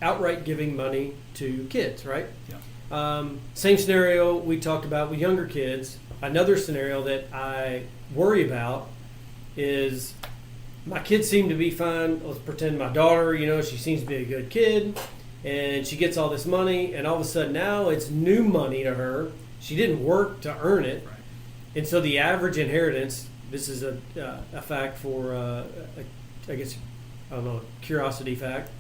outright giving money to kids, right? Yeah. Same scenario we talked about with younger kids. Another scenario that I worry about is my kids seem to be fine. Let's pretend my daughter, she seems to be a good kid, and she gets all this money, and all of a sudden now it's new money to her. She didn't work to earn it, Right. and so the average inheritance. This is a fact for I guess I don't know, curiosity fact.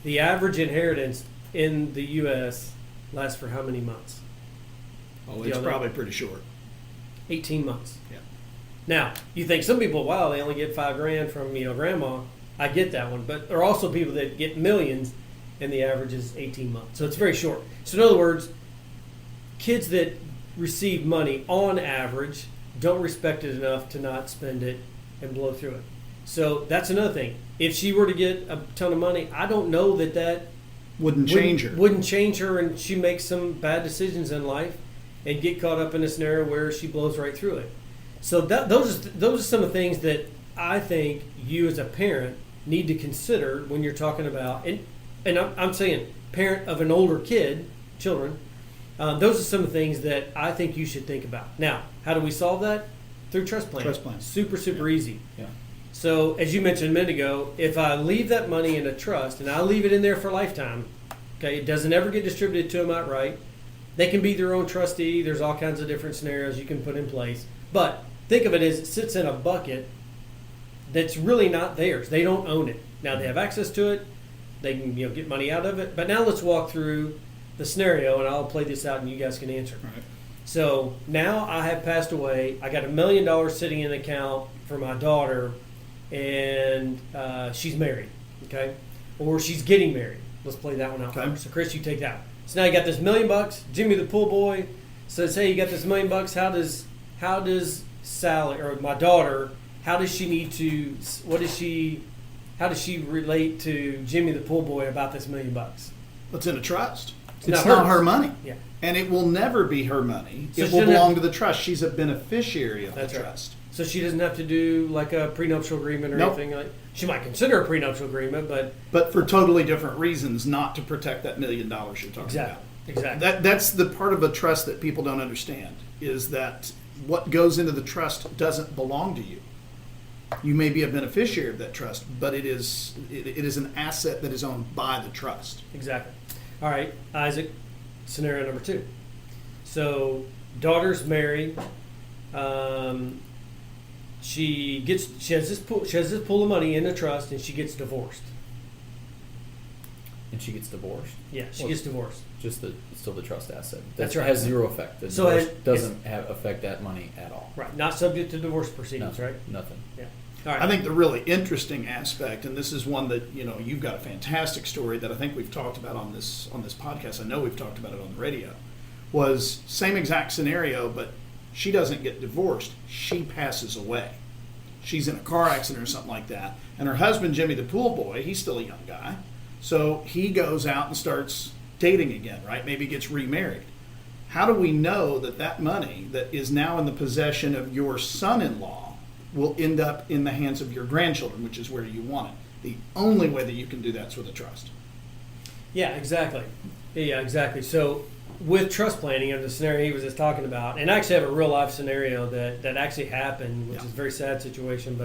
The average inheritance in the U.S. lasts for how many months? Oh, Do it's y'all know? probably pretty short. 18 months. Yeah. Now, you think some people, wow, they only get $5,000 from grandma. I get that one, but there are also people that get millions, and the average is 18 months. So it's very short. So in other words, kids that receive money on average don't respect it enough to not spend it and blow through it. So that's another thing. If she were to get a ton of money, I don't know that Wouldn't change her. wouldn't change her, and she makes some bad decisions in life and get caught up in a scenario where she blows right through it. So those are some of the things that I think you as a parent need to consider when you're talking about, and I'm saying parent of an older children. Those are some of the things that I think you should think about. Now, how do we solve that? Through trust plans. Trust plans. Super easy. Yeah. So, as you mentioned a minute ago, if I leave that money in a trust and I leave it in there for a lifetime, okay, it doesn't ever get distributed to them outright. They can be their own trustee. There's all kinds of different scenarios you can put in place. But think of it as it sits in a bucket that's really not theirs. They don't own it. Now they have access to it. They can get money out of it. But now let's walk through the scenario, and I'll play this out, and you guys can answer. Right. So now I have passed away. I got $1 million sitting in an account for my daughter, and she's married, okay? Or she's getting married. Let's play that one out Okay. first. So Chris, you take that one. So now you got this $1 million. Jimmy the pool boy says, "Hey, you got this $1 million. How does Sally, or my daughter, how does she need to? How does she relate to Jimmy the pool boy about this $1 million?" It's in a trust. It's not hers. her money. Yeah. And it will never be her money. So It she will doesn't belong have- to the trust. She's a beneficiary of That's the right. trust. So she doesn't have to do like a prenuptial agreement or Nope. anything like. She might consider a prenuptial agreement, but But for totally different reasons, not to protect that $1 million you're talking about. exactly. That's the part of a trust that people don't understand, is that what goes into the trust doesn't belong to you. You may be a beneficiary of that trust, but it is an asset that is owned by the trust. Exactly. All right, Isaac. Scenario number 2. So daughter's married. She has this pool of money in the trust, and she gets divorced. And she gets divorced. Yeah, she Well, gets divorced. Just still the trust asset. That's That right. has zero effect. The So divorce it- doesn't affect that money at all. Right, not subject to divorce proceedings, right? Nothing. Yeah. All right. I think the really interesting aspect, and this is one that you've got a fantastic story that I think we've talked about on this podcast. I know we've talked about it on the radio. Was same exact scenario, but she doesn't get divorced. She passes away. She's in a car accident or something like that, and her husband Jimmy, the pool boy, he's still a young guy, so he goes out and starts dating again. Right? Maybe gets remarried. How do we know that that money that is now in the possession of your son-in-law will end up in the hands of your grandchildren, which is where you want it? The only way that you can do that is with a trust. Yeah, exactly. Yeah, exactly. So with trust planning, and the scenario he was just talking about, and I actually have a real life scenario that actually happened, which is a very sad situation.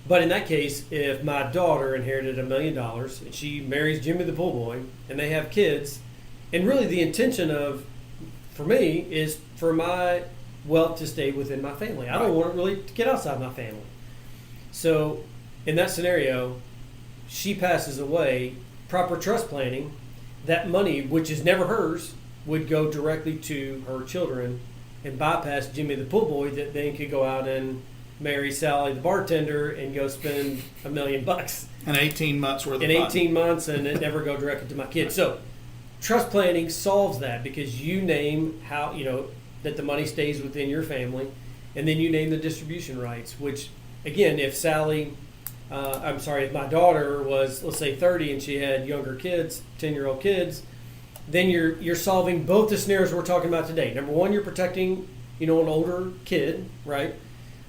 But in that case, if my daughter inherited $1 million and she marries Jimmy the pool boy, and they have kids, and really the intention for me is for my wealth to stay within my family. I don't want it really to get outside my family. So in that scenario, she passes away. Proper trust planning, that money, which is never hers, would go directly to her children and bypass Jimmy the pool boy, that then could go out and marry Sally the bartender and go spend $1 million And 18 months worth of in fun. 18 months, and it never go directly to my kids. So trust planning solves that, because you name how that the money stays within your family, and then you name the distribution rights, which again, if if my daughter was, let's say, 30 and she had younger kids, 10-year-old kids, then you're solving both the scenarios we're talking about today. Number one, you're protecting an older kid, right,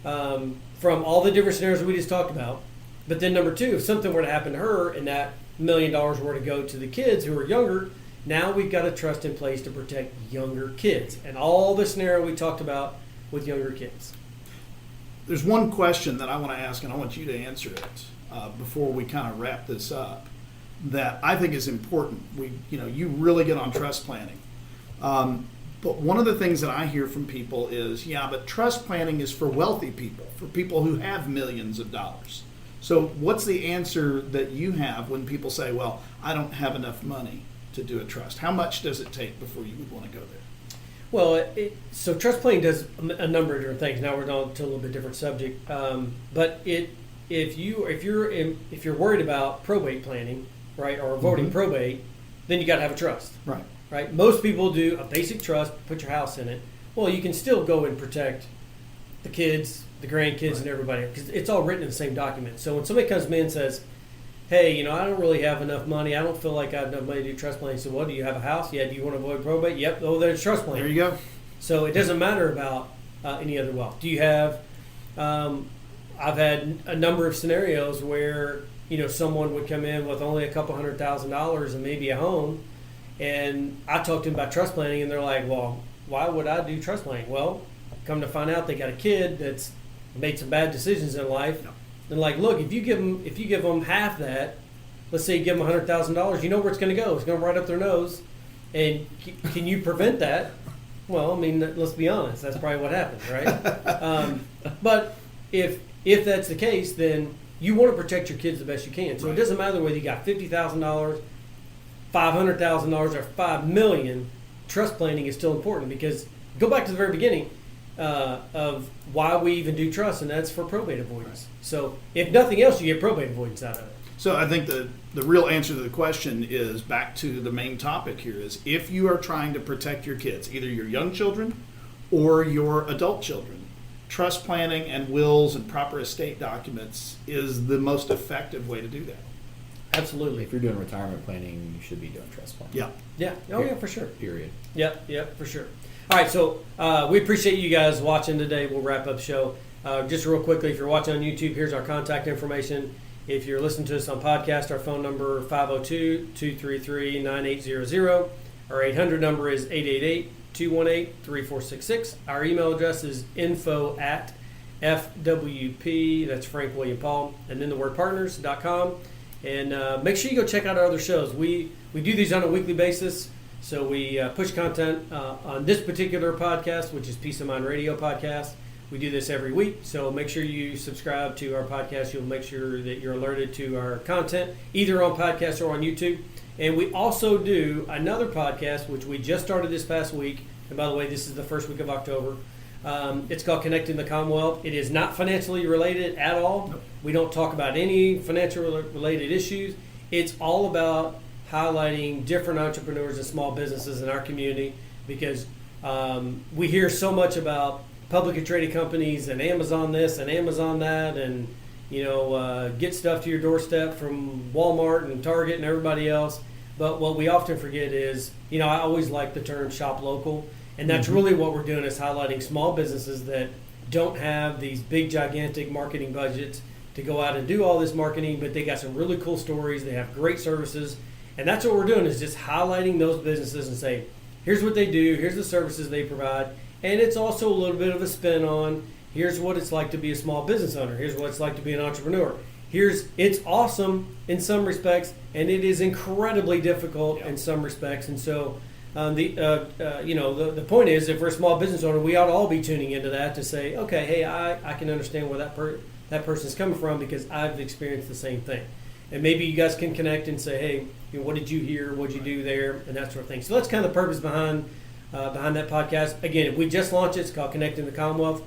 from all the different scenarios we just talked about. But then number two, if something were to happen to her and that $1 million were to go to the kids who are younger, now we've got a trust in place to protect younger kids, and all the scenario we talked about with younger kids. There's one question that I want to ask, and I want you to answer it before we kind of wrap this up, that I think is important. You really get on trust planning. But one of the things that I hear from people is, but trust planning is for wealthy people, for people who have millions of dollars. So what's the answer that you have when people say, well, I don't have enough money to do a trust? How much does it take before you would want to go there? Well, so trust planning does a number of different things. Now we're on to a little bit different subject, but if you're worried about probate planning, right, or voting probate, then you got to have a trust, right. Most people do a basic trust, put your house in it. Well, you can still go and protect the kids, the grandkids, and everybody, because it's all written in the same document. So when somebody comes to me and says, hey, I don't really have enough money. I don't feel like I have enough money to do trust planning. So what, do you have a house? Yeah. Do you want to avoid probate? Yep. Oh, there's trust planning. There you go. So it doesn't matter about any other wealth. Do you have, I've had a number of scenarios where, someone would come in with only a couple $100,000 and maybe a home. And I talked to them about trust planning, and they're like, well, why would I do trust planning? Well, come to find out they got a kid that's made some bad decisions in life. No. And like, look, if you give them half that, let's say you give them $100,000, you know where it's going to go. It's going right up their nose. And can you prevent that? Well, I mean, let's be honest. That's probably what happens, right? But if that's the case, then you want to protect your kids the best you can. So it doesn't matter whether you got $50,000, $500,000, or $5 million. Trust planning is still important, because go back to the very beginning of why we even do trust, and that's for probate avoidance. So if nothing else, you get probate avoidance out of it. So I think the real answer to the question is back to the main topic here is, if you are trying to protect your kids, either your young children or your adult children, trust planning and wills and proper estate documents is the most effective way to do that. Absolutely. If you're doing retirement planning, you should be doing trust planning. Yeah. Yeah. Oh, yeah, for sure. Period. Yep, for sure. All right, so we appreciate you guys watching today. We'll wrap up the show. Just real quickly, if you're watching on YouTube, here's our contact information. If you're listening to us on podcast, our phone number 502-233-9800. Our 800 number is 888-218-3466. Our email address is info@FWP, that's Frank William Paul, and then the word partners.com. And make sure you go check out our other shows. We do these on a weekly basis. So we push content on this particular podcast, which is Peace of Mind Radio Podcast. We do this every week. So make sure you subscribe to our podcast. You'll make sure that you're alerted to our content, either on podcast or on YouTube. And we also do another podcast, which we just started this past week. And by the way, this is the first week of October. It's called Connecting the Commonwealth. It is not financially related at all. Nope. We don't talk about any financial related issues. It's all about highlighting different entrepreneurs and small businesses in our community, because we hear so much about publicly traded companies and Amazon this and Amazon that, and get stuff to your doorstep from Walmart and Target and everybody else. But what we often forget is, I always like the term shop local, and that's really what we're doing, is highlighting small businesses that don't have these big gigantic marketing budgets to go out and do all this marketing, but they got some really cool stories. They have great services. And that's what we're doing, is just highlighting those businesses and say, here's what they do, here's the services they provide. And it's also a little bit of a spin on, here's what it's like to be a small business owner, here's what it's like to be an entrepreneur. It's awesome in some respects, and it is incredibly difficult in some respects. And so the point is, if we're a small business owner, we ought to all be tuning into that to say, okay, hey, I can understand where that person's coming from, because I've experienced the same thing. And maybe you guys can connect and say, hey, what did you hear? What did you do there? And that sort of thing. So that's kind of the purpose behind that podcast. Again, we just launched it. It's called Connecting the Commonwealth.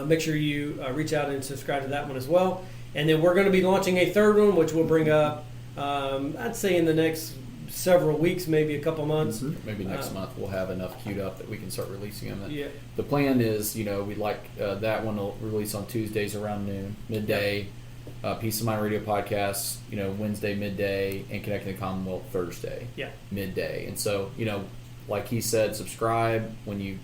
Make sure you reach out and subscribe to that one as well. And then we're going to be launching a third one, which we'll bring up, I'd say in the next several weeks, maybe a couple months. Maybe next month we'll have enough queued up that we can start releasing them. Yeah. The plan is, we'd like that one to release on Tuesdays around noon, midday. Peace of Mind Radio Podcast, Wednesday midday, and Connecting the Commonwealth Thursday, midday. And so, like he said, subscribe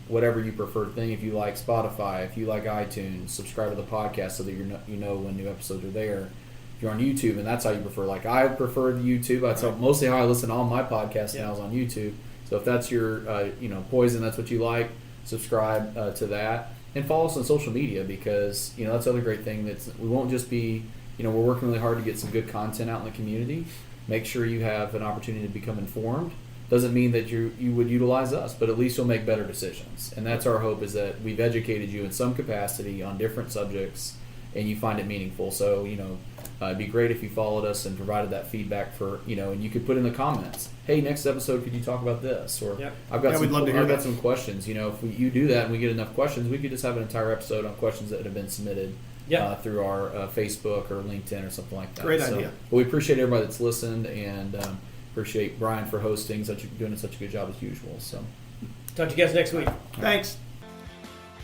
whatever you prefer thing. If you like Spotify, if you like iTunes, subscribe to the podcast so that you know when new episodes are there. If you're on YouTube and that's how you prefer, like I prefer the YouTube. That's mostly how I listen to all my podcasts now is on YouTube. So if that's your poison, that's what you like, subscribe to that. And follow us on social media, because that's the other great thing. We won't just be, we're working really hard to get some good content out in the community. Make sure you have an opportunity to become informed. Doesn't mean that you would utilize us, but at least you'll make better decisions. And that's our hope, is that we've educated you in some capacity on different subjects, and you find it meaningful. So it'd be great if you followed us and provided that feedback for and you could put in the comments, hey, next episode could you talk about this, or I've got some questions. If you do that and we get enough questions, we could just have an entire episode on questions that have been submitted through our Facebook or LinkedIn or something like that. Great idea. But we appreciate everybody that's listened, and appreciate Brian for hosting, doing such a good job as usual. So talk to you guys next week. Thanks.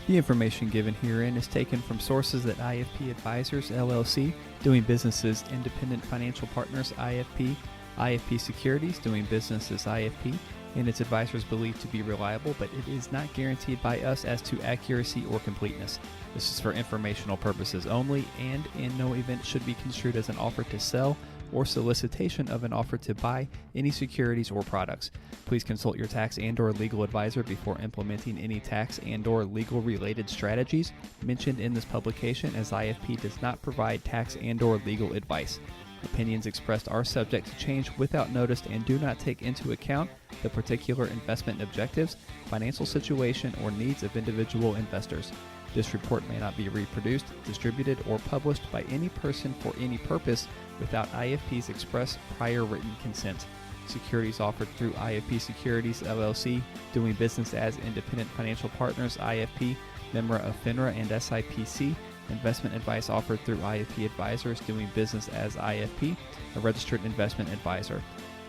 The information given herein is taken from sources at IFP Advisors, LLC, doing business as Independent Financial Partners, IFP, IFP Securities, doing business as IFP, and its advisors believed to be reliable, but it is not guaranteed by us as to accuracy or completeness. This is for informational purposes only, and in no event should be construed as an offer to sell or solicitation of an offer to buy any securities or products. Please consult your tax and/or legal advisor before implementing any tax and/or legal related strategies mentioned in this publication, as IFP does not provide tax and/or legal advice. Opinions expressed are subject to change without notice and do not take into account the particular investment objectives, financial situation, or needs of individual investors. This report may not be reproduced, distributed, or published by any person for any purpose without IFP's express prior written consent. Securities offered through IFP Securities, LLC, doing business as Independent Financial Partners, IFP, member of FINRA and SIPC. Investment advice offered through IFP Advisors, doing business as IFP, a registered investment advisor.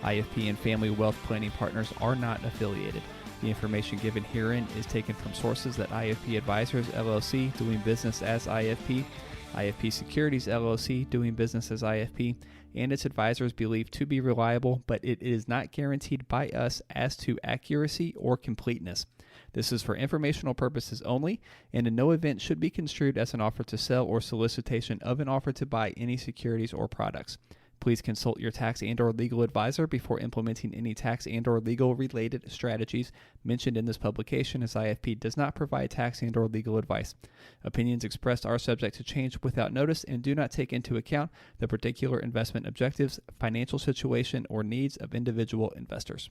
IFP and Family Wealth Planning Partners are not affiliated. The information given herein is taken from sources that IFP Advisors, LLC, doing business as IFP, IFP Securities LLC, doing business as IFP, and its advisors believed to be reliable, but it is not guaranteed by us as to accuracy or completeness. This is for informational purposes only, and in no event should be construed as an offer to sell or solicitation of an offer to buy any securities or products. Please consult your tax and/or legal advisor before implementing any tax and/or legal related strategies mentioned in this publication, as IFP does not provide tax and/or legal advice. Opinions expressed are subject to change without notice and do not take into account the particular investment objectives, financial situation, or needs of individual investors.